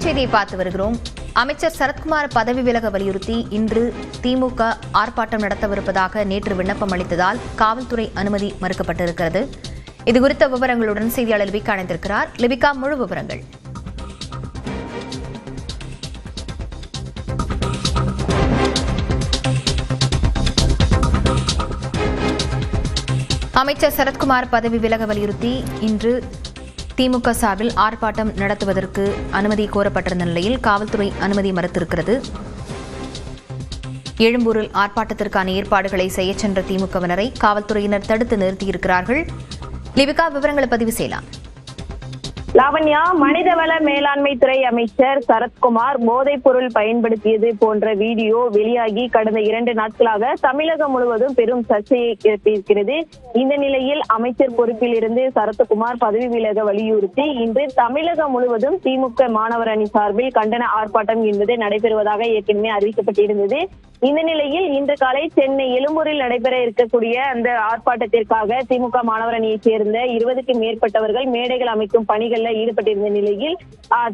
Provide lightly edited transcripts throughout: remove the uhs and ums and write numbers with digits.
செய்தியை பார்த்து வருகிறோம். அமைச்சர் சரத்குமார் பதவி விலக வலியுறுத்தி இன்று திமுக ஆர்ப்பாட்டம் நடத்தவிருப்பதாக நேற்று விண்ணப்பம் அளித்ததால் காவல்துறை அனுமதி மறுக்கப்பட்டிருக்கிறது. இதுகுறித்த விவரங்களுடன் செய்தியாளர் லிபிகா இணைந்திருக்கிறார். லிபிகா, முழு விவரங்கள். அமைச்சர் சரத்குமார் பதவி விலக வலியுறுத்தி இன்று திமுக சார்பில் ஆர்ப்பாட்டம் நடத்துவதற்கு அனுமதி கோரப்பட்டிருந்த நிலையில் காவல்துறை அனுமதி மறுத்திருக்கிறது. எழும்பூரில் ஆர்ப்பாட்டத்திற்கான ஏற்பாடுகளை செய்ய சென்ற திமுகவினரை காவல்துறையினர் தடுத்து நிறுத்தியிருக்கிறார்கள். லிபிகா, விவரங்களை பதிவு செய்யலாம். லாவண்யா, மனிதவள மேலாண்மை துறை அமைச்சர் சரத்குமார் போதைப் பொருள் பயன்படுத்தியது போன்ற வீடியோ வெளியாகி கடந்த 2 நாட்களாக தமிழகம் முழுவதும் பெரும் சர்ச்சையை கிளப்பியிருக்கிறது. இந்த நிலையில் அமைச்சர் பொறுப்பில் இருந்து சரத்குமார் பதவி விலக வலியுறுத்தி இன்று தமிழகம் முழுவதும் திமுக மாணவர் அணி சார்பில் கண்டன ஆர்ப்பாட்டம் என்பது நடைபெறுவதாக ஏற்கனவே அறிவிக்கப்பட்டிருந்தது. இந்த நிலையில் இன்று காலை சென்னை எழும்பூரில் நடைபெற இருக்கக்கூடிய அந்த ஆர்ப்பாட்டத்திற்காக திமுக மாணவர் அணியைச் சேர்ந்த 20க்கும் மேற்பட்டவர்கள் மேடைகள் அமைக்கும் பணிகளில் ஈடுபட்டிருந்த நிலையில்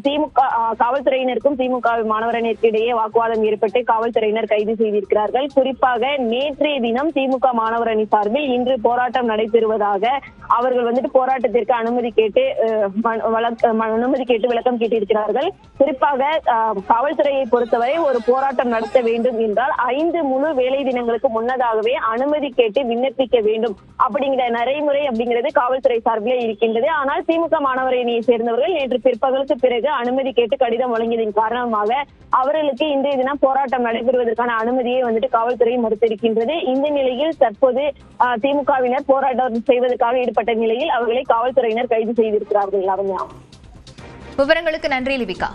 திமுக காவல்துறையினருக்கும் திமுக மாணவர் அணிக்கு இடையே வாக்குவாதம் ஏற்பட்டு காவல்துறையினர் கைது செய்திருக்கிறார்கள். குறிப்பாக நேற்றைய தினம் திமுக மாணவர் அணி சார்பில் இன்று போராட்டம் நடைபெறுவதாக அவர்கள் போராட்டத்திற்கு அனுமதி கேட்டு விளக்கம் கேட்டிருக்கிறார்கள். குறிப்பாக காவல்துறையை பொறுத்தவரை ஒரு போராட்டம் நடத்த வேண்டும் என்றால் 5 முழு வேலை தினங்களுக்கு முன்னதாகவே அனுமதி கேட்டு விண்ணப்பிக்க வேண்டும் அப்படிங்கிற நடைமுறை அப்படிங்கிறது காவல்துறை சார்பிலே இருக்கின்றது. ஆனால் திமுக மாணவர் அணியை சேர்ந்தவர்கள் நேற்று பிற்பகலுக்கு பிறகு அனுமதி கேட்டு கடிதம் வழங்கியதன் காரணமாக அவர்களுக்கு இன்றைய தினம் போராட்டம் நடைபெறுவதற்கான அனுமதியை காவல்துறை மறுத்திருக்கின்றது. இந்த நிலையில் தற்போது திமுகவினர் போராட்டம் செய்வதற்காக ஈடுபட்ட நிலையில் அவர்களை காவல்துறையினர் கைது செய்திருக்கிறார்கள். விவரங்களுக்கு நன்றி லிபிகா.